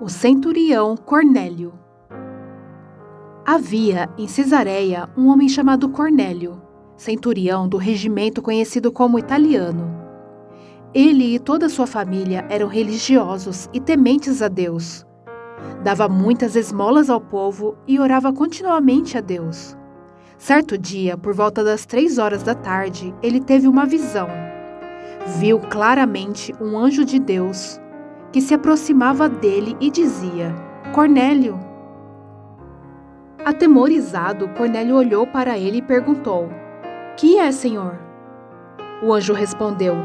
O centurião Cornélio. Havia em Cesareia um homem chamado Cornélio, centurião do regimento conhecido como italiano. Ele e toda a sua família eram religiosos e tementes a Deus. Dava muitas esmolas ao povo e orava continuamente a Deus. Certo dia, por volta das 3 horas da tarde, ele teve uma visão. Viu claramente um anjo de Deus que se aproximava dele e dizia: Cornélio. Atemorizado, Cornélio olhou para ele e perguntou: Que é, Senhor? O anjo respondeu: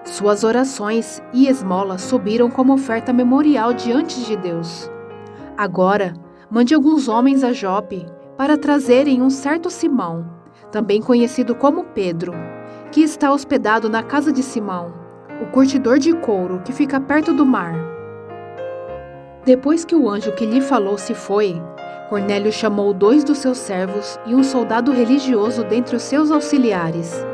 Suas orações e esmolas subiram como oferta memorial diante de Deus. Agora, mande alguns homens a Jope para trazerem um certo Simão, também conhecido como Pedro, que está hospedado na casa de Simão, o curtidor de couro que fica perto do mar. Depois que o anjo que lhe falou se foi, Cornélio chamou 2 dos seus servos e um soldado religioso dentre os seus auxiliares,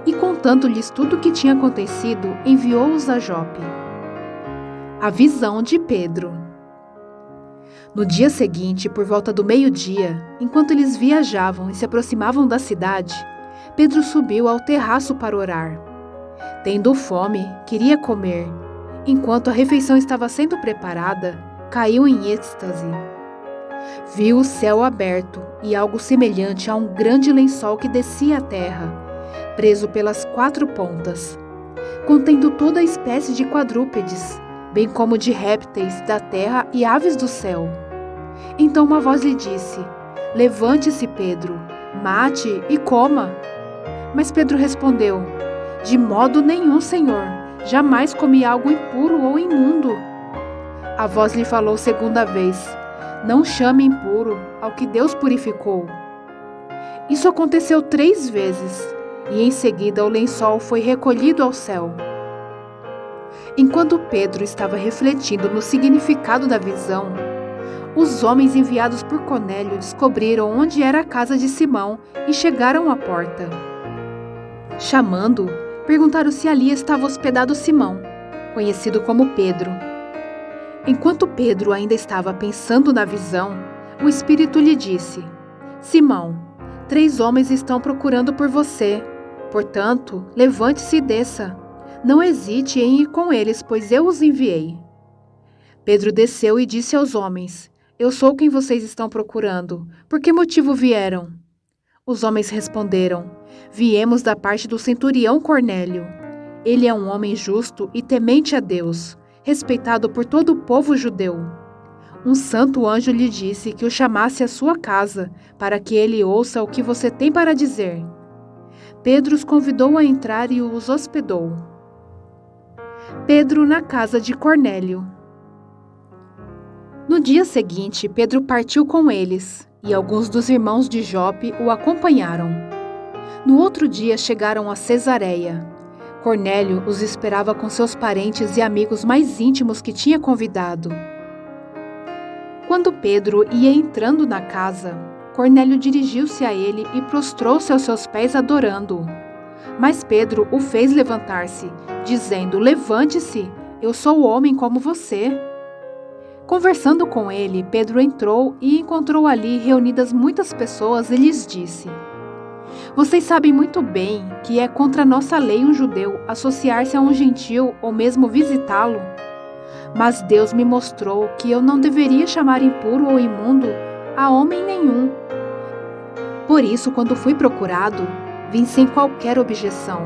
e contando-lhes tudo o que tinha acontecido, enviou-os a Jope. A visão de Pedro. No dia seguinte, por volta do meio-dia, enquanto eles viajavam e se aproximavam da cidade, Pedro subiu ao terraço para orar. Tendo fome, queria comer. Enquanto a refeição estava sendo preparada, caiu em êxtase. Viu o céu aberto e algo semelhante a um grande lençol que descia à terra, preso pelas 4 pontas, contendo toda a espécie de quadrúpedes, bem como de répteis da terra e aves do céu. Então uma voz lhe disse: Levante-se, Pedro, mate e coma. Mas Pedro respondeu: De modo nenhum, Senhor, jamais comi algo impuro ou imundo. A voz lhe falou segunda vez: Não chame impuro ao que Deus purificou. Isso aconteceu 3 vezes, e em seguida o lençol foi recolhido ao céu. Enquanto Pedro estava refletindo no significado da visão, os homens enviados por Cornélio descobriram onde era a casa de Simão e chegaram à porta. Chamando, perguntaram se ali estava hospedado Simão, conhecido como Pedro. Enquanto Pedro ainda estava pensando na visão, o Espírito lhe disse: Simão, 3 homens estão procurando por você. Portanto, levante-se e desça. Não hesite em ir com eles, pois eu os enviei. Pedro desceu e disse aos homens: Eu sou quem vocês estão procurando. Por que motivo vieram? Os homens responderam: Viemos da parte do centurião Cornélio. Ele é um homem justo e temente a Deus, respeitado por todo o povo judeu. Um santo anjo lhe disse que o chamasse à sua casa, para que ele ouça o que você tem para dizer. Pedro os convidou a entrar e os hospedou. Pedro na casa de Cornélio. No dia seguinte, Pedro partiu com eles, e alguns dos irmãos de Jope o acompanharam. No outro dia chegaram a Cesareia. Cornélio os esperava com seus parentes e amigos mais íntimos que tinha convidado. Quando Pedro ia entrando na casa, Cornélio dirigiu-se a ele e prostrou-se aos seus pés adorando-o. Mas Pedro o fez levantar-se, dizendo: Levante-se, eu sou homem como você. Conversando com ele, Pedro entrou e encontrou ali reunidas muitas pessoas e lhes disse: Vocês sabem muito bem que é contra nossa lei um judeu associar-se a um gentil ou mesmo visitá-lo. Mas Deus me mostrou que eu não deveria chamar impuro ou imundo a homem nenhum. Por isso, quando fui procurado, vim sem qualquer objeção.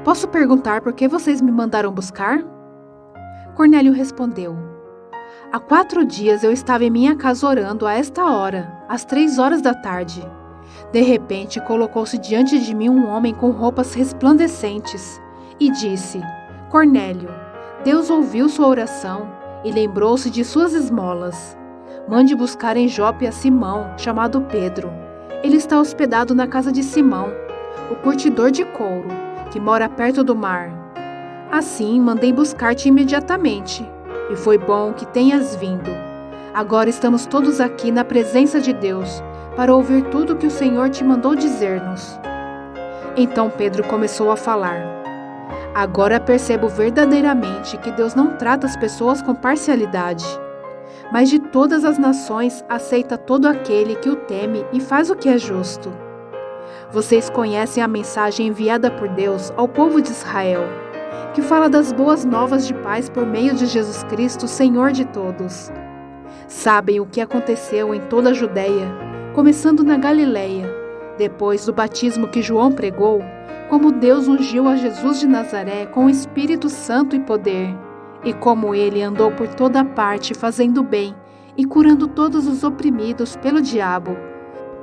Posso perguntar por que vocês me mandaram buscar? Cornélio respondeu: Há 4 dias eu estava em minha casa orando a esta hora, às 3 horas da tarde. De repente, colocou-se diante de mim um homem com roupas resplandecentes e disse: Cornélio, Deus ouviu sua oração e lembrou-se de suas esmolas. Mande buscar em Jope a Simão, chamado Pedro. Ele está hospedado na casa de Simão, o curtidor de couro, que mora perto do mar. Assim, mandei buscar-te imediatamente, e foi bom que tenhas vindo. Agora estamos todos aqui na presença de Deus, para ouvir tudo o que o Senhor te mandou dizer-nos. Então Pedro começou a falar: Agora percebo verdadeiramente que Deus não trata as pessoas com parcialidade. mas de todas as nações aceita todo aquele que o teme e faz o que é justo. Vocês conhecem a mensagem enviada por Deus ao povo de Israel, que fala das boas novas de paz por meio de Jesus Cristo, Senhor de todos. Sabem o que aconteceu em toda a Judeia, começando na Galileia, depois do batismo que João pregou, como Deus ungiu a Jesus de Nazaré com o Espírito Santo e poder, e como ele andou por toda parte fazendo bem e curando todos os oprimidos pelo diabo,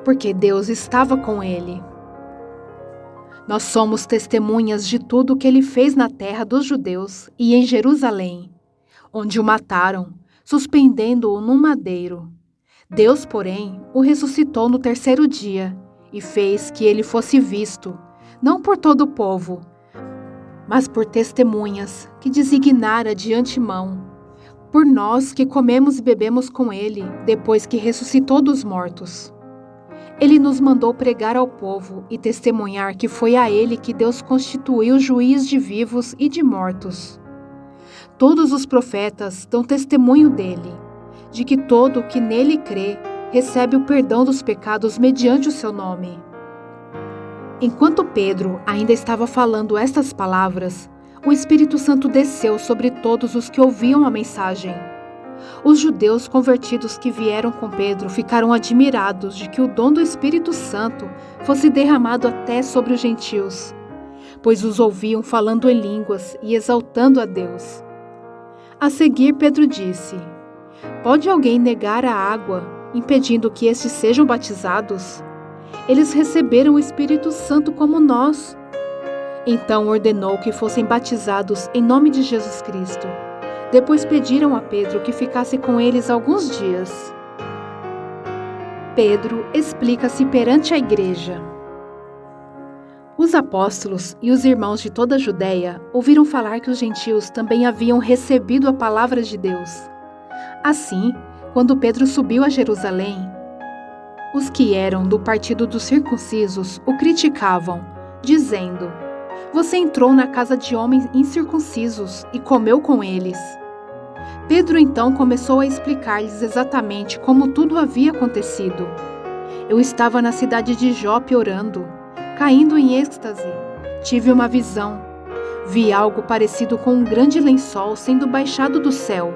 porque Deus estava com ele. Nós somos testemunhas de tudo o que ele fez na terra dos judeus e em Jerusalém, onde o mataram, suspendendo-o num madeiro. Deus, porém, o ressuscitou no terceiro dia e fez que ele fosse visto, não por todo o povo, mas por testemunhas que designara de antemão, por nós que comemos e bebemos com ele depois que ressuscitou dos mortos. Ele nos mandou pregar ao povo e testemunhar que foi a ele que Deus constituiu juiz de vivos e de mortos. Todos os profetas dão testemunho dele, de que todo o que nele crê recebe o perdão dos pecados mediante o seu nome. Enquanto Pedro ainda estava falando estas palavras, o Espírito Santo desceu sobre todos os que ouviam a mensagem. Os judeus convertidos que vieram com Pedro ficaram admirados de que o dom do Espírito Santo fosse derramado até sobre os gentios, pois os ouviam falando em línguas e exaltando a Deus. A seguir, Pedro disse: Pode alguém negar a água, impedindo que estes sejam batizados? Eles receberam o Espírito Santo como nós. Então ordenou que fossem batizados em nome de Jesus Cristo. Depois pediram a Pedro que ficasse com eles alguns dias. Pedro explica-se perante a igreja. Os apóstolos e os irmãos de toda a Judeia ouviram falar que os gentios também haviam recebido a palavra de Deus. Assim, quando Pedro subiu a Jerusalém, os que eram do partido dos circuncisos o criticavam, dizendo: Você entrou na casa de homens incircuncisos e comeu com eles. Pedro então começou a explicar-lhes exatamente como tudo havia acontecido. Eu estava na cidade de Jope orando, caindo em êxtase. Tive uma visão. Vi algo parecido com um grande lençol sendo baixado do céu,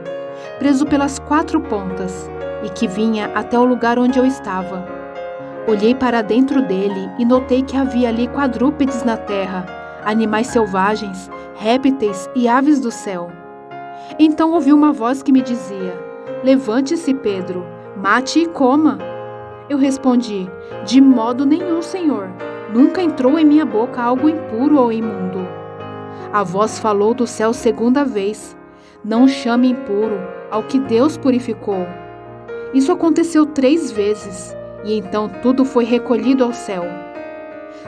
preso pelas 4 pontas, e que vinha até o lugar onde eu estava. Olhei para dentro dele e notei que havia ali quadrúpedes na terra, animais selvagens, répteis e aves do céu. Então ouvi uma voz que me dizia: Levante-se, Pedro, mate e coma. Eu respondi: De modo nenhum, Senhor. Nunca entrou em minha boca algo impuro ou imundo. A voz falou do céu segunda vez: Não chame impuro ao que Deus purificou. Isso aconteceu 3 vezes, e então tudo foi recolhido ao céu.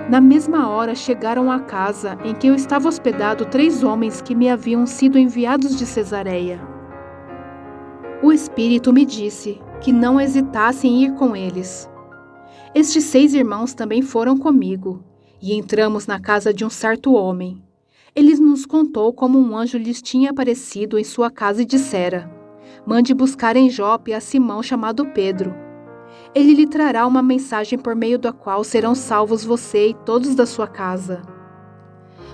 Na mesma hora chegaram à casa em que eu estava hospedado 3 homens que me haviam sido enviados de Cesareia. O Espírito me disse que não hesitasse em ir com eles. Estes 6 irmãos também foram comigo, e entramos na casa de um certo homem. Ele nos contou como um anjo lhes tinha aparecido em sua casa e dissera: Mande buscar em Jope a Simão chamado Pedro. Ele lhe trará uma mensagem por meio da qual serão salvos você e todos da sua casa.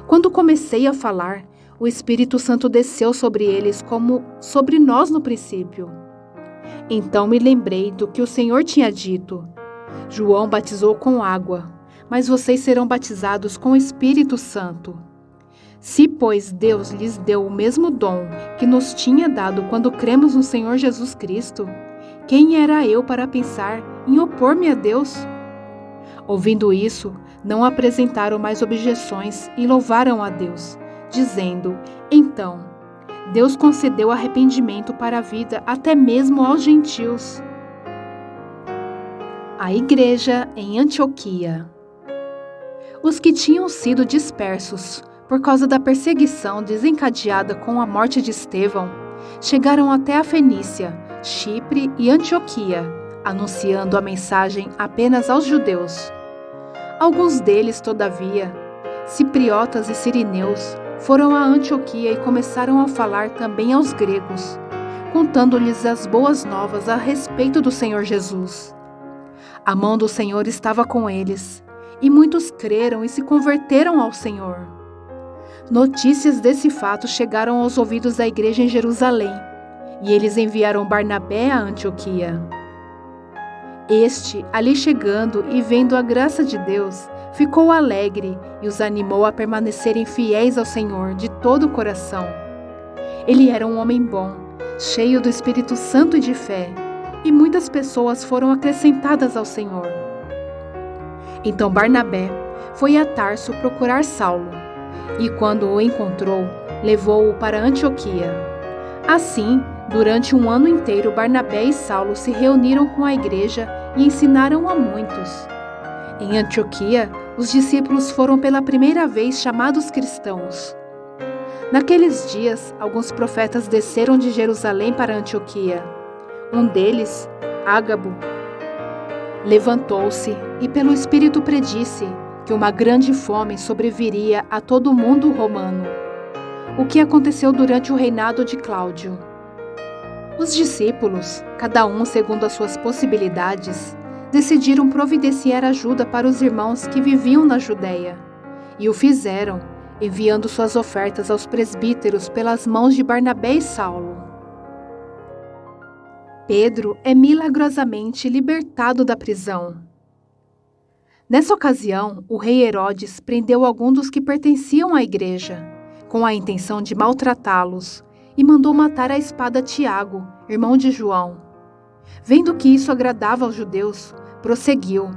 Quando comecei a falar, o Espírito Santo desceu sobre eles como sobre nós no princípio. Então me lembrei do que o Senhor tinha dito: João batizou com água, mas vocês serão batizados com o Espírito Santo. Se, pois, Deus lhes deu o mesmo dom que nos tinha dado quando cremos no Senhor Jesus Cristo, quem era eu para pensar em opor-me a Deus? Ouvindo isso, não apresentaram mais objeções e louvaram a Deus, dizendo: Então, Deus concedeu arrependimento para a vida até mesmo aos gentios. A igreja em Antioquia. Os que tinham sido dispersos por causa da perseguição desencadeada com a morte de Estevão, chegaram até a Fenícia, Chipre e Antioquia, anunciando a mensagem apenas aos judeus. Alguns deles, todavia, cipriotas e sirineus, foram a Antioquia e começaram a falar também aos gregos, contando-lhes as boas novas a respeito do Senhor Jesus. A mão do Senhor estava com eles, e muitos creram e se converteram ao Senhor. Notícias desse fato chegaram aos ouvidos da igreja em Jerusalém, e eles enviaram Barnabé a Antioquia. Este, ali chegando e vendo a graça de Deus, ficou alegre e os animou a permanecerem fiéis ao Senhor de todo o coração. Ele era um homem bom, cheio do Espírito Santo e de fé, e muitas pessoas foram acrescentadas ao Senhor. Então Barnabé foi a Tarso procurar Saulo, e quando o encontrou, levou-o para Antioquia. Assim, durante um ano inteiro, Barnabé e Saulo se reuniram com a igreja e ensinaram a muitos. Em Antioquia, os discípulos foram pela primeira vez chamados cristãos. Naqueles dias, alguns profetas desceram de Jerusalém para Antioquia. Um deles, Ágabo, levantou-se e pelo Espírito predisse que uma grande fome sobreviria a todo o mundo romano, o que aconteceu durante o reinado de Cláudio. Os discípulos, cada um segundo as suas possibilidades, decidiram providenciar ajuda para os irmãos que viviam na Judéia, e o fizeram, enviando suas ofertas aos presbíteros pelas mãos de Barnabé e Saulo. Pedro é milagrosamente libertado da prisão. Nessa ocasião, o rei Herodes prendeu alguns dos que pertenciam à igreja, com a intenção de maltratá-los, e mandou matar à espada Tiago, irmão de João. Vendo que isso agradava aos judeus, prosseguiu,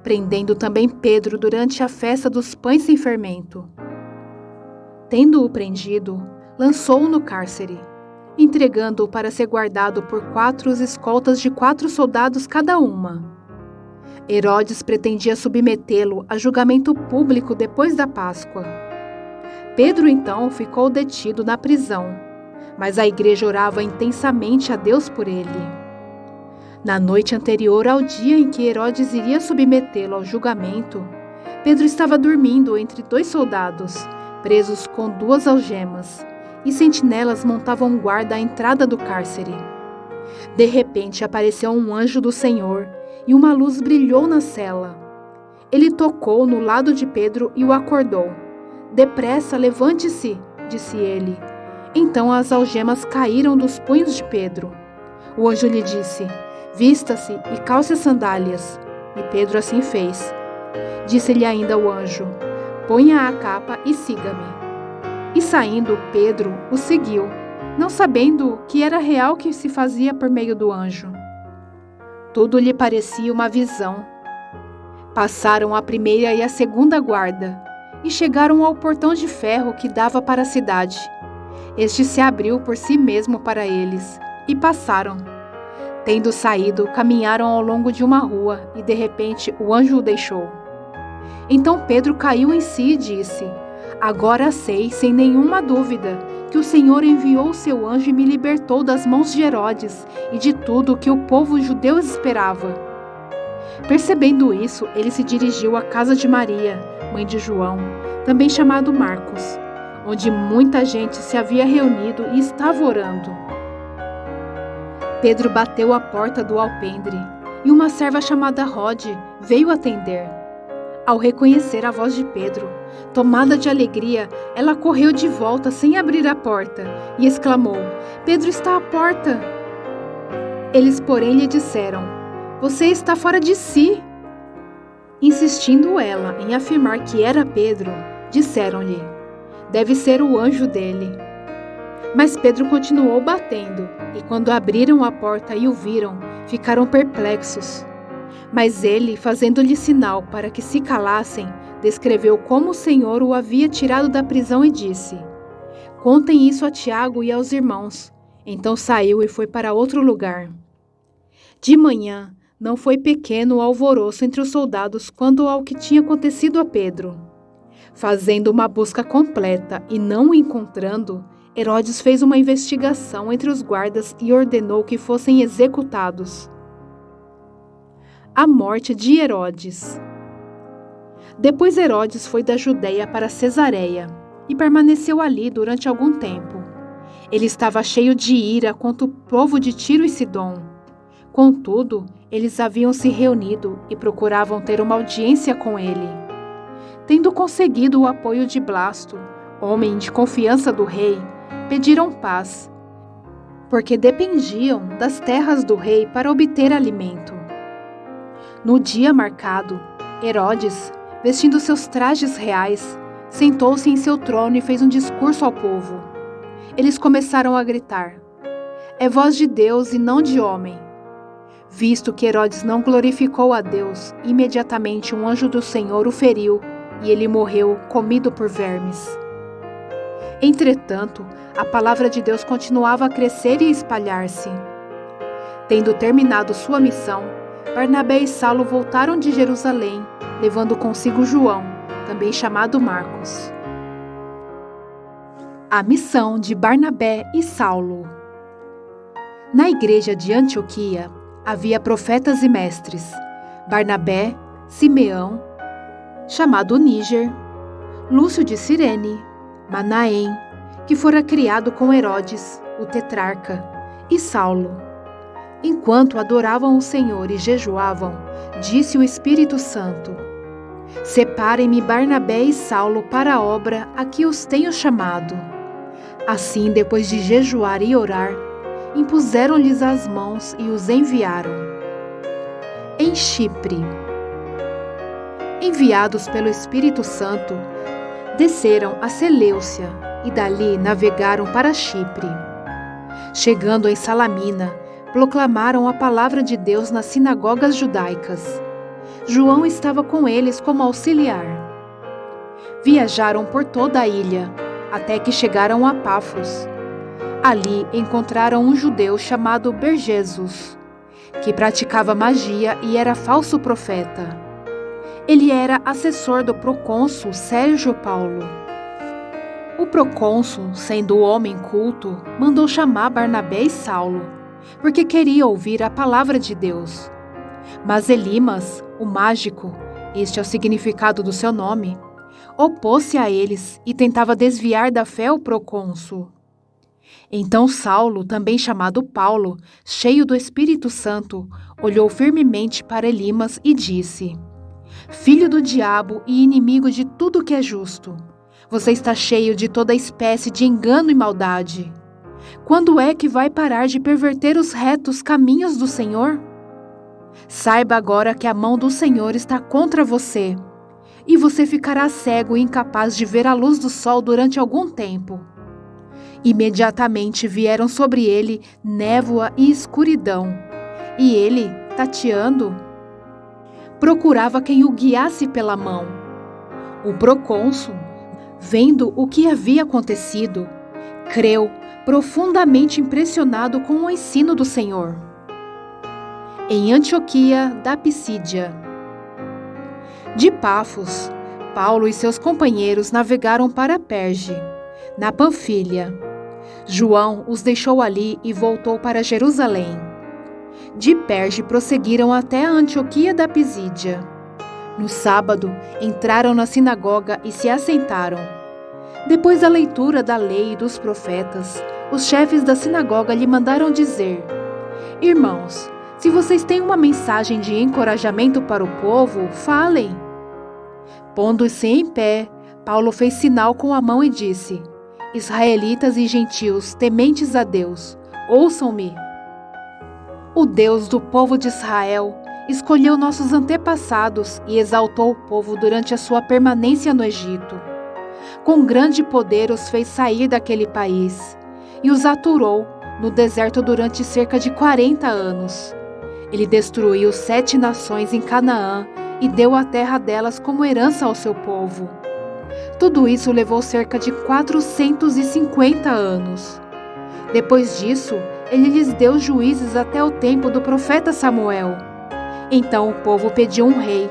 prendendo também Pedro durante a festa dos pães sem fermento. Tendo-o prendido, lançou-o no cárcere, entregando-o para ser guardado por 4 escoltas de 4 soldados cada uma. Herodes pretendia submetê-lo a julgamento público depois da Páscoa. Pedro então ficou detido na prisão, mas a igreja orava intensamente a Deus por ele. Na noite anterior ao dia em que Herodes iria submetê-lo ao julgamento, Pedro estava dormindo entre 2 soldados, presos com 2 algemas, e sentinelas montavam guarda à entrada do cárcere. De repente apareceu um anjo do Senhor, e uma luz brilhou na cela. Ele tocou no lado de Pedro e o acordou. "Depressa, levante-se", disse ele. Então as algemas caíram dos punhos de Pedro. O anjo lhe disse: "Vista-se e calce as sandálias." E Pedro assim fez. Disse-lhe ainda o anjo: "Ponha a capa e siga-me." E saindo, Pedro o seguiu, não sabendo que era real que se fazia por meio do anjo. Tudo lhe parecia uma visão. Passaram a primeira e a segunda guarda, e chegaram ao portão de ferro que dava para a cidade. Este se abriu por si mesmo para eles, e passaram. Tendo saído, caminharam ao longo de uma rua, e de repente o anjo o deixou. Então Pedro caiu em si e disse: "Agora sei, sem nenhuma dúvida, que o Senhor enviou o seu anjo e me libertou das mãos de Herodes e de tudo o que o povo judeu esperava." Percebendo isso, ele se dirigiu à casa de Maria, mãe de João, também chamado Marcos, onde muita gente se havia reunido e estava orando. Pedro bateu à porta do alpendre, e uma serva chamada Rode veio atender. Ao reconhecer a voz de Pedro, tomada de alegria, ela correu de volta sem abrir a porta e exclamou: "Pedro está à porta!" Eles, porém, lhe disseram: "Você está fora de si." Insistindo ela em afirmar que era Pedro, disseram-lhe: "Deve ser o anjo dele." Mas Pedro continuou batendo, e quando abriram a porta e o viram, ficaram perplexos. Mas ele, fazendo-lhe sinal para que se calassem, descreveu como o Senhor o havia tirado da prisão e disse: "Contem isso a Tiago e aos irmãos." Então saiu e foi para outro lugar. De manhã, não foi pequeno o alvoroço entre os soldados quanto ao que tinha acontecido a Pedro. Fazendo uma busca completa e não o encontrando, Herodes fez uma investigação entre os guardas e ordenou que fossem executados. A morte de Herodes. Depois Herodes foi da Judeia para Cesareia e permaneceu ali durante algum tempo. Ele estava cheio de ira contra o povo de Tiro e Sidom. Contudo, eles haviam se reunido e procuravam ter uma audiência com ele. Tendo conseguido o apoio de Blasto, homem de confiança do rei, pediram paz, porque dependiam das terras do rei para obter alimento. No dia marcado, Herodes, vestindo seus trajes reais, sentou-se em seu trono e fez um discurso ao povo. Eles começaram a gritar: "É voz de Deus e não de homem." Visto que Herodes não glorificou a Deus, imediatamente um anjo do Senhor o feriu e ele morreu, comido por vermes. Entretanto, a palavra de Deus continuava a crescer e espalhar-se. Tendo terminado sua missão, Barnabé e Saulo voltaram de Jerusalém, levando consigo João, também chamado Marcos. A missão de Barnabé e Saulo. Na igreja de Antioquia, havia profetas e mestres: Barnabé, Simeão, chamado Níger, Lúcio de Cirene, Manaém, que fora criado com Herodes, o tetrarca, e Saulo. Enquanto adoravam o Senhor e jejuavam, disse o Espírito Santo: "Separem-me Barnabé e Saulo para a obra a que os tenho chamado." Assim, depois de jejuar e orar, impuseram-lhes as mãos e os enviaram. Em Chipre. Enviados pelo Espírito Santo, desceram a Seleucia e dali navegaram para Chipre. Chegando em Salamina, proclamaram a palavra de Deus nas sinagogas judaicas. João estava com eles como auxiliar. Viajaram por toda a ilha, até que chegaram a Pafos. Ali encontraram um judeu chamado Bar-Jesus, que praticava magia e era falso profeta. Ele era assessor do procônsul Sérgio Paulo. O procônsul, sendo homem culto, mandou chamar Barnabé e Saulo, porque queria ouvir a palavra de Deus. Mas Elimas, o mágico, este é o significado do seu nome, opôs-se a eles e tentava desviar da fé o procônsul. Então Saulo, também chamado Paulo, cheio do Espírito Santo, olhou firmemente para Elimas e disse: "Filho do diabo e inimigo de tudo que é justo, você está cheio de toda espécie de engano e maldade. Quando é que vai parar de perverter os retos caminhos do Senhor? Saiba agora que a mão do Senhor está contra você, e você ficará cego e incapaz de ver a luz do sol durante algum tempo." Imediatamente vieram sobre ele névoa e escuridão, e ele, tateando, procurava quem o guiasse pela mão. O procônsul, vendo o que havia acontecido, creu, profundamente impressionado com o ensino do Senhor. Em Antioquia da Pisídia. De Pafos, Paulo e seus companheiros navegaram para Perge, na Panfilha. João os deixou ali e voltou para Jerusalém. De Perge prosseguiram até a Antioquia da Pisídia. No sábado, entraram na sinagoga e se assentaram. Depois da leitura da lei e dos profetas, os chefes da sinagoga lhe mandaram dizer: "Irmãos, se vocês têm uma mensagem de encorajamento para o povo, falem." Pondo-se em pé, Paulo fez sinal com a mão e disse: "Israelitas e gentios, tementes a Deus, ouçam-me. O Deus do povo de Israel escolheu nossos antepassados e exaltou o povo durante a sua permanência no Egito. Com grande poder os fez sair daquele país e os aturou no deserto durante cerca de 40 anos. Ele destruiu 7 nações em Canaã e deu a terra delas como herança ao seu povo. Tudo isso levou cerca de 450 anos. Depois disso, ele lhes deu juízes até o tempo do profeta Samuel. Então o povo pediu um rei,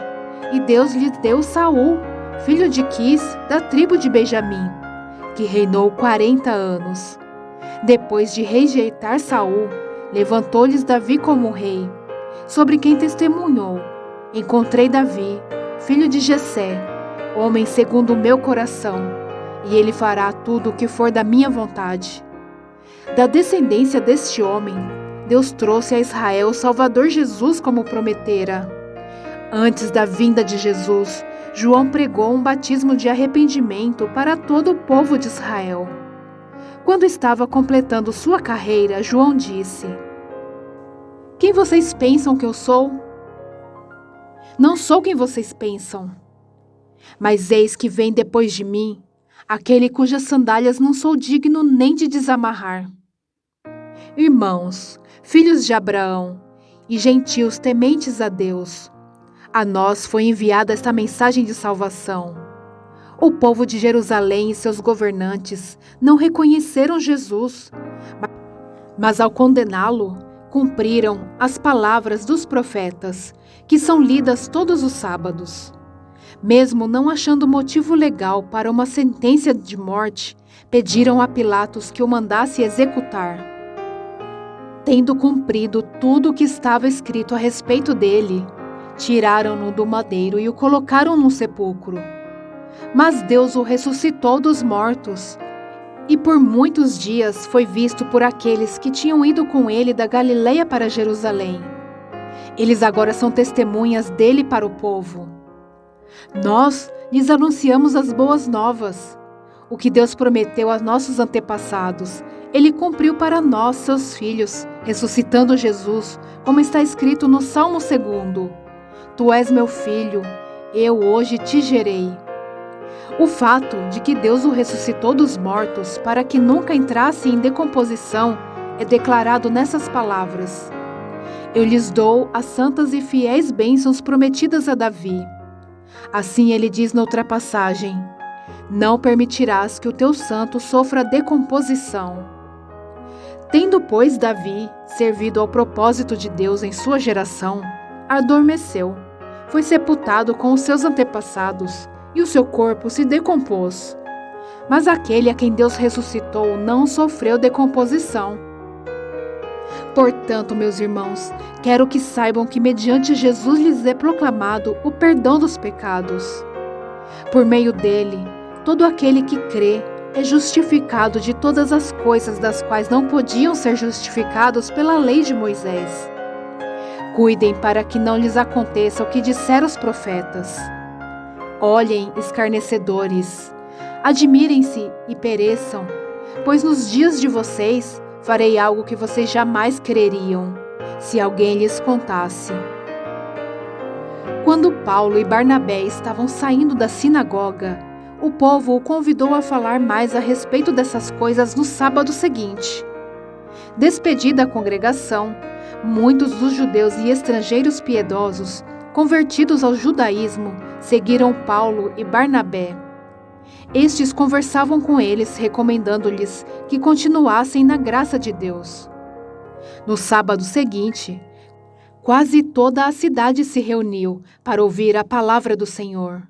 e Deus lhes deu Saul, filho de Quis, da tribo de Benjamim, que reinou 40 anos. Depois de rejeitar Saul, levantou-lhes Davi como rei, sobre quem testemunhou: encontrei Davi, filho de Jessé, homem segundo o meu coração, e ele fará tudo o que for da minha vontade. Da descendência deste homem, Deus trouxe a Israel o Salvador Jesus como prometera. Antes da vinda de Jesus, João pregou um batismo de arrependimento para todo o povo de Israel. Quando estava completando sua carreira, João disse: "Quem vocês pensam que eu sou? Não sou quem vocês pensam. Mas eis que vem depois de mim, aquele cujas sandálias não sou digno nem de desamarrar. Irmãos, filhos de Abraão e gentios tementes a Deus, a nós foi enviada esta mensagem de salvação. O povo de Jerusalém e seus governantes não reconheceram Jesus, mas ao condená-lo, cumpriram as palavras dos profetas, que são lidas todos os sábados. Mesmo não achando motivo legal para uma sentença de morte, pediram a Pilatos que o mandasse executar. Tendo cumprido tudo o que estava escrito a respeito dele, tiraram-no do madeiro e o colocaram num sepulcro. Mas Deus o ressuscitou dos mortos, e por muitos dias foi visto por aqueles que tinham ido com ele da Galileia para Jerusalém. Eles agora são testemunhas dele para o povo. Nós lhes anunciamos as boas novas. O que Deus prometeu a nossos antepassados, Ele cumpriu para nós, seus filhos, ressuscitando Jesus, como está escrito no Salmo 2. Tu és meu filho, eu hoje te gerei. O fato de que Deus o ressuscitou dos mortos para que nunca entrasse em decomposição é declarado nessas palavras: Eu lhes dou as santas e fiéis bênçãos prometidas a Davi. Assim ele diz noutra passagem: Não permitirás que o teu santo sofra decomposição. Tendo, pois, Davi servido ao propósito de Deus em sua geração, adormeceu, foi sepultado com os seus antepassados, e o seu corpo se decompôs. Mas aquele a quem Deus ressuscitou não sofreu decomposição. Portanto, meus irmãos, quero que saibam que mediante Jesus lhes é proclamado o perdão dos pecados. Por meio dele, todo aquele que crê é justificado de todas as coisas das quais não podiam ser justificados pela lei de Moisés. Cuidem para que não lhes aconteça o que disseram os profetas. Olhem, escarnecedores, admirem-se e pereçam, pois nos dias de vocês farei algo que vocês jamais creriam, se alguém lhes contasse. Quando Paulo e Barnabé estavam saindo da sinagoga, o povo o convidou a falar mais a respeito dessas coisas no sábado seguinte. Despedida a congregação, muitos dos judeus e estrangeiros piedosos, convertidos ao judaísmo, seguiram Paulo e Barnabé. Estes conversavam com eles, recomendando-lhes que continuassem na graça de Deus. No sábado seguinte, quase toda a cidade se reuniu para ouvir a palavra do Senhor.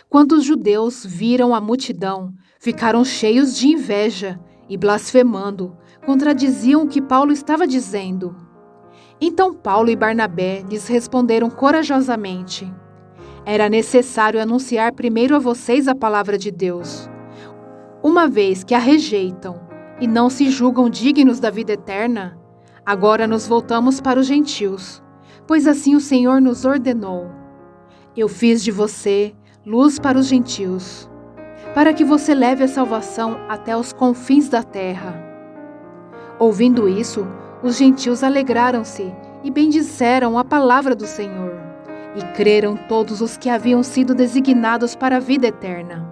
Quando os judeus viram a multidão, ficaram cheios de inveja e, blasfemando, contradiziam o que Paulo estava dizendo. Então Paulo e Barnabé lhes responderam corajosamente: Era necessário anunciar primeiro a vocês a palavra de Deus. Uma vez que a rejeitam e não se julgam dignos da vida eterna, agora nos voltamos para os gentios, pois assim o Senhor nos ordenou. Eu fiz de você luz para os gentios, para que você leve a salvação até os confins da terra. Ouvindo isso, os gentios alegraram-se e bendisseram a palavra do Senhor, e creram todos os que haviam sido designados para a vida eterna.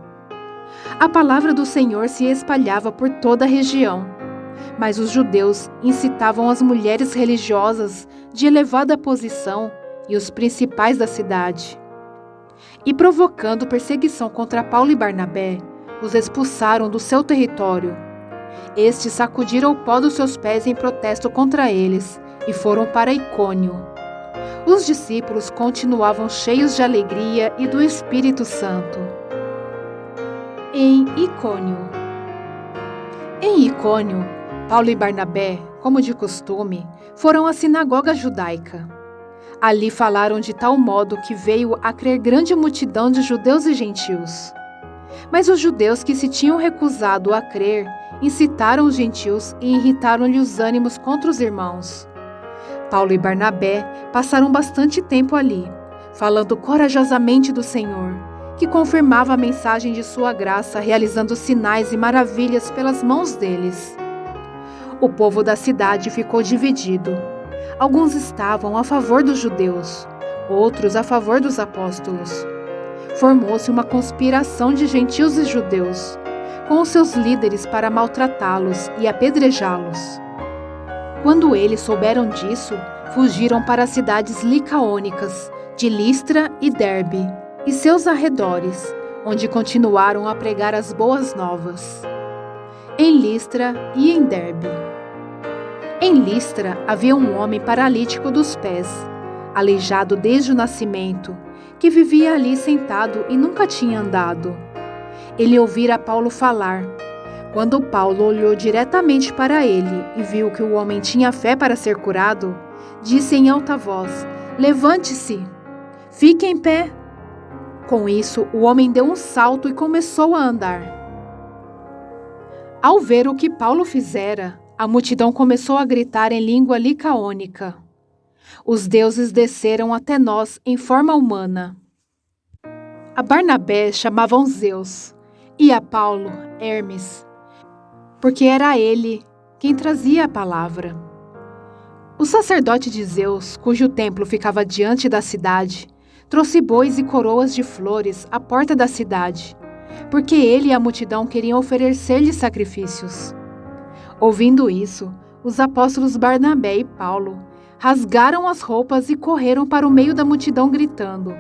A palavra do Senhor se espalhava por toda a região, mas os judeus incitavam as mulheres religiosas de elevada posição e os principais da cidade. E provocando perseguição contra Paulo e Barnabé, os expulsaram do seu território. Estes sacudiram o pó dos seus pés em protesto contra eles e foram para Icônio. Os discípulos continuavam cheios de alegria e do Espírito Santo. Em Icônio, Paulo e Barnabé, como de costume, foram à sinagoga judaica. Ali falaram de tal modo que veio a crer grande multidão de judeus e gentios. Mas os judeus que se tinham recusado a crer incitaram os gentios e irritaram-lhe os ânimos contra os irmãos. Paulo e Barnabé passaram bastante tempo ali, falando corajosamente do Senhor, que confirmava a mensagem de sua graça, realizando sinais e maravilhas pelas mãos deles. O povo da cidade ficou dividido. Alguns estavam a favor dos judeus, outros a favor dos apóstolos. Formou-se uma conspiração de gentios e judeus, com os seus líderes para maltratá-los e apedrejá-los. Quando eles souberam disso, fugiram para as cidades licaônicas, de Listra e Derbe, e seus arredores, onde continuaram a pregar as boas novas. Em Listra e em Derbe. Em Listra havia um homem paralítico dos pés, aleijado desde o nascimento, que vivia ali sentado e nunca tinha andado. Ele ouvira Paulo falar. Quando Paulo olhou diretamente para ele e viu que o homem tinha fé para ser curado, disse em alta voz: "Levante-se! Fique em pé!" Com isso, o homem deu um salto e começou a andar. Ao ver o que Paulo fizera, a multidão começou a gritar em língua licaônica: "Os deuses desceram até nós em forma humana." A Barnabé chamavam Zeus e a Paulo Hermes, porque era ele quem trazia a palavra. O sacerdote de Zeus, cujo templo ficava diante da cidade, trouxe bois e coroas de flores à porta da cidade, porque ele e a multidão queriam oferecer-lhe sacrifícios. Ouvindo isso, os apóstolos Barnabé e Paulo rasgaram as roupas e correram para o meio da multidão gritando: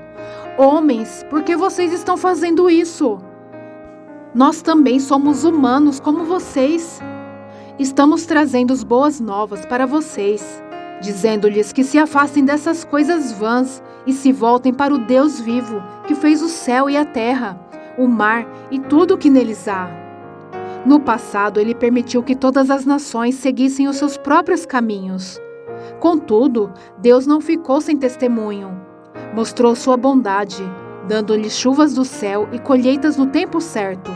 "Homens, por que vocês estão fazendo isso? Nós também somos humanos como vocês. Estamos trazendo as boas novas para vocês, dizendo-lhes que se afastem dessas coisas vãs e se voltem para o Deus vivo, que fez o céu e a terra, o mar e tudo o que neles há. No passado, ele permitiu que todas as nações seguissem os seus próprios caminhos. Contudo, Deus não ficou sem testemunho. Mostrou sua bondade, dando-lhes chuvas do céu e colheitas no tempo certo,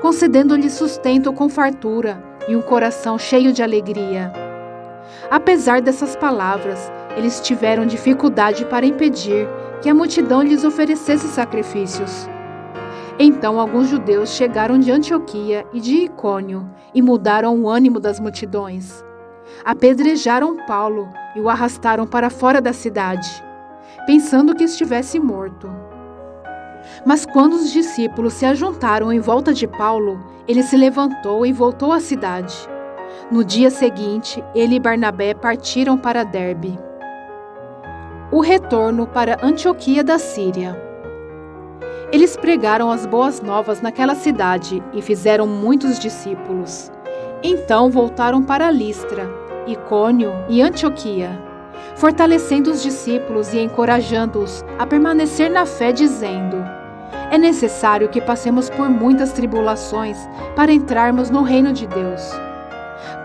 concedendo-lhes sustento com fartura e um coração cheio de alegria." Apesar dessas palavras, eles tiveram dificuldade para impedir que a multidão lhes oferecesse sacrifícios. Então alguns judeus chegaram de Antioquia e de Icônio e mudaram o ânimo das multidões. Apedrejaram Paulo e o arrastaram para fora da cidade, pensando que estivesse morto. Mas quando os discípulos se ajuntaram em volta de Paulo, ele se levantou e voltou à cidade. No dia seguinte, ele e Barnabé partiram para Derbe. O retorno para Antioquia da Síria. Eles pregaram as boas novas naquela cidade e fizeram muitos discípulos. Então voltaram para Listra, Icônio e Antioquia, fortalecendo os discípulos e encorajando-os a permanecer na fé, dizendo: "É necessário que passemos por muitas tribulações para entrarmos no reino de Deus."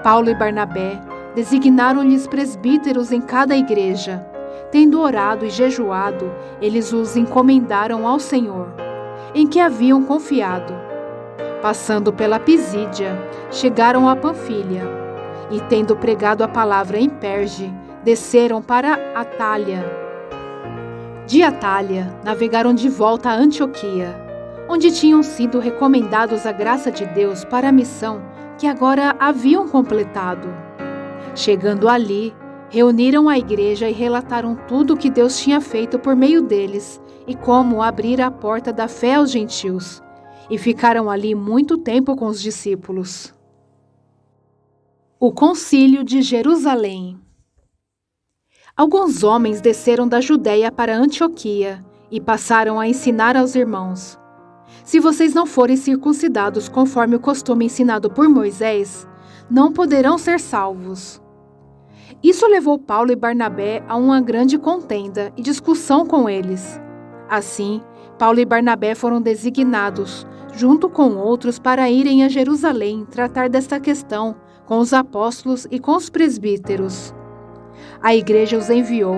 Paulo e Barnabé designaram-lhes presbíteros em cada igreja. Tendo orado e jejuado, eles os encomendaram ao Senhor, em que haviam confiado. Passando pela Pisídia, chegaram a Panfilha, e tendo pregado a palavra em Perge, desceram para Atália. De Atália, navegaram de volta a Antioquia, onde tinham sido recomendados à graça de Deus para a missão que agora haviam completado. Chegando ali, reuniram a igreja e relataram tudo o que Deus tinha feito por meio deles e como abrir a porta da fé aos gentios, e ficaram ali muito tempo com os discípulos. O Concílio de Jerusalém. Alguns homens desceram da Judéia para Antioquia e passaram a ensinar aos irmãos: "Se vocês não forem circuncidados conforme o costume ensinado por Moisés, não poderão ser salvos." Isso levou Paulo e Barnabé a uma grande contenda e discussão com eles. Assim, Paulo e Barnabé foram designados, junto com outros, para irem a Jerusalém tratar desta questão com os apóstolos e com os presbíteros. A igreja os enviou,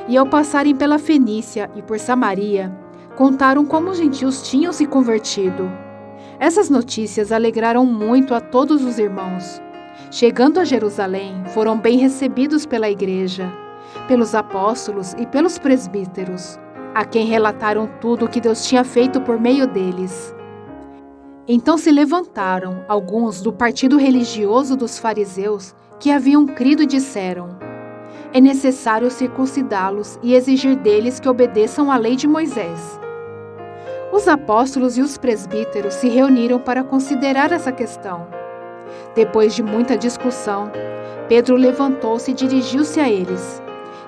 e ao passarem pela Fenícia e por Samaria, contaram como os gentios tinham se convertido. Essas notícias alegraram muito a todos os irmãos. Chegando a Jerusalém, foram bem recebidos pela igreja, pelos apóstolos e pelos presbíteros, a quem relataram tudo o que Deus tinha feito por meio deles. Então se levantaram alguns do partido religioso dos fariseus que haviam crido e disseram: é necessário circuncidá-los e exigir deles que obedeçam à lei de Moisés. Os apóstolos e os presbíteros se reuniram para considerar essa questão. Depois de muita discussão, Pedro levantou-se e dirigiu-se a eles: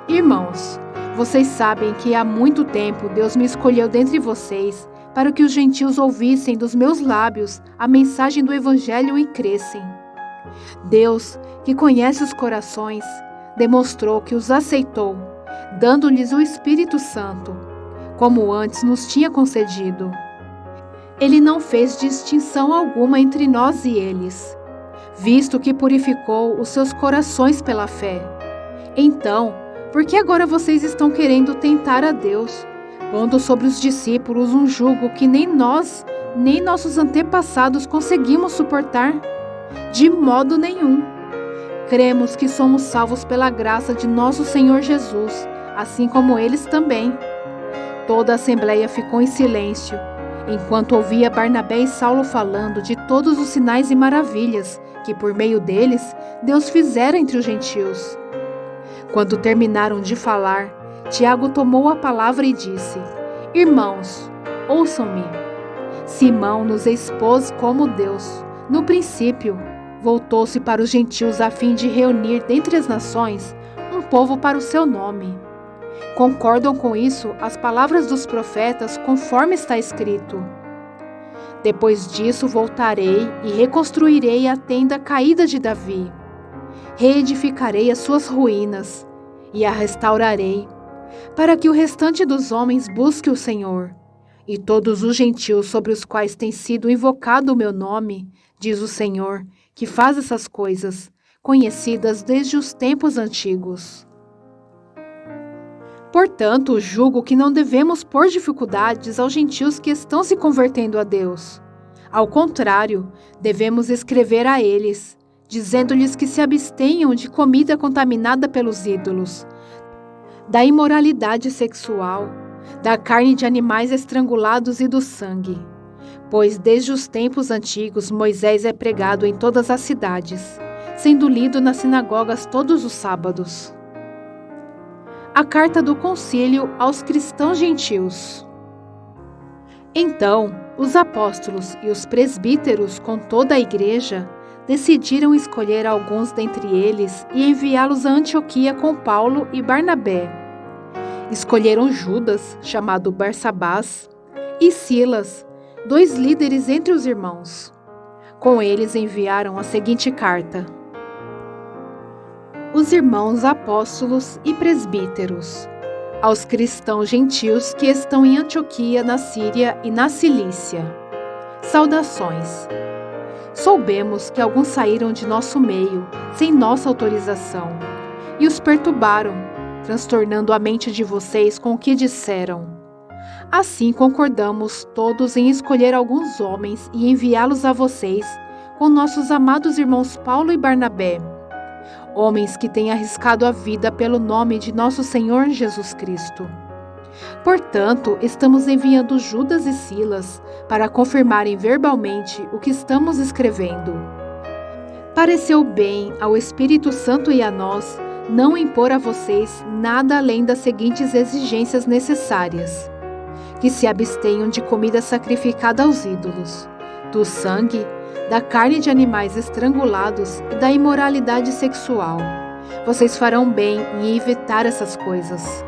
irmãos, vocês sabem que há muito tempo Deus me escolheu dentre vocês para que os gentios ouvissem dos meus lábios a mensagem do Evangelho e crescem. Deus, que conhece os corações, demonstrou que os aceitou, dando-lhes o Espírito Santo, como antes nos tinha concedido. Ele não fez distinção alguma entre nós e eles, visto que purificou os seus corações pela fé. Então, por que agora vocês estão querendo tentar a Deus, pondo sobre os discípulos um jugo que nem nós, nem nossos antepassados conseguimos suportar? De modo nenhum. Cremos que somos salvos pela graça de nosso Senhor Jesus, assim como eles também. Toda a assembleia ficou em silêncio, enquanto ouvia Barnabé e Saulo falando de todos os sinais e maravilhas que, por meio deles, Deus fizera entre os gentios. Quando terminaram de falar, Tiago tomou a palavra e disse: irmãos, ouçam-me. Simão nos expôs como Deus, no princípio, voltou-se para os gentios a fim de reunir dentre as nações um povo para o seu nome. Concordam com isso as palavras dos profetas conforme está escrito: depois disso voltarei e reconstruirei a tenda caída de Davi. Reedificarei as suas ruínas e a restaurarei, para que o restante dos homens busque o Senhor. E todos os gentios sobre os quais tem sido invocado o meu nome, diz o Senhor, que faz essas coisas, conhecidas desde os tempos antigos. Portanto, julgo que não devemos pôr dificuldades aos gentios que estão se convertendo a Deus. Ao contrário, devemos escrever a eles, dizendo-lhes que se abstenham de comida contaminada pelos ídolos, da imoralidade sexual, da carne de animais estrangulados e do sangue. Pois desde os tempos antigos Moisés é pregado em todas as cidades, sendo lido nas sinagogas todos os sábados. A carta do concílio aos cristãos gentios. Então, os apóstolos e os presbíteros com toda a igreja decidiram escolher alguns dentre eles e enviá-los a Antioquia com Paulo e Barnabé. Escolheram Judas, chamado Barsabás, e Silas, 2 líderes entre os irmãos. Com eles enviaram a seguinte carta: os irmãos apóstolos e presbíteros, aos cristãos gentios que estão em Antioquia, na Síria e na Cilícia. Saudações. Soubemos que alguns saíram de nosso meio, sem nossa autorização, e os perturbaram, transtornando a mente de vocês com o que disseram. Assim concordamos todos em escolher alguns homens e enviá-los a vocês, com nossos amados irmãos Paulo e Barnabé, homens que têm arriscado a vida pelo nome de nosso Senhor Jesus Cristo. Portanto, estamos enviando Judas e Silas para confirmarem verbalmente o que estamos escrevendo. Pareceu bem ao Espírito Santo e a nós não impor a vocês nada além das seguintes exigências necessárias: que se abstenham de comida sacrificada aos ídolos, do sangue, da carne de animais estrangulados e da imoralidade sexual. Vocês farão bem em evitar essas coisas.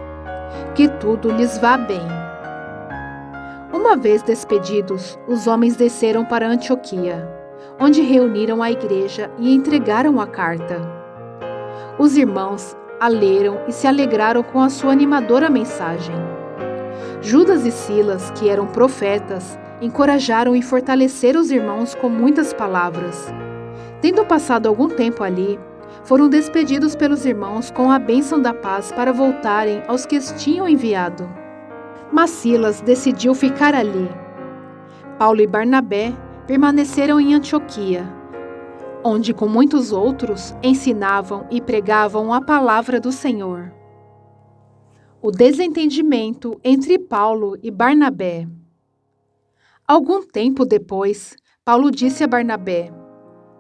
Que tudo lhes vá bem. Uma vez despedidos, os homens desceram para Antioquia, onde reuniram a igreja e entregaram a carta. Os irmãos a leram e se alegraram com a sua animadora mensagem. Judas e Silas, que eram profetas, encorajaram e fortaleceram os irmãos com muitas palavras. Tendo passado algum tempo ali, foram despedidos pelos irmãos com a bênção da paz para voltarem aos que os tinham enviado. Mas Silas decidiu ficar ali. Paulo e Barnabé permaneceram em Antioquia, onde com muitos outros ensinavam e pregavam a palavra do Senhor. O desentendimento entre Paulo e Barnabé. Algum tempo depois, Paulo disse a Barnabé: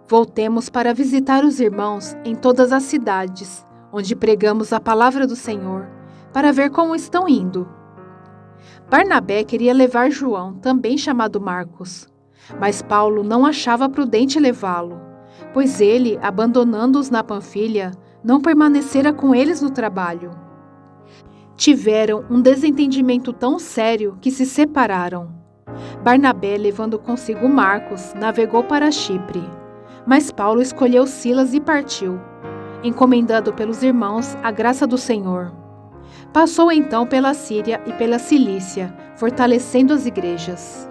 "Voltemos para visitar os irmãos em todas as cidades, onde pregamos a palavra do Senhor, para ver como estão indo." Barnabé queria levar João, também chamado Marcos, mas Paulo não achava prudente levá-lo, pois ele, abandonando-os na Panfilha, não permanecera com eles no trabalho. Tiveram um desentendimento tão sério que se separaram. Barnabé, levando consigo Marcos, navegou para Chipre, mas Paulo escolheu Silas e partiu, encomendado pelos irmãos a graça do Senhor. Passou então pela Síria e pela Cilícia, fortalecendo as igrejas.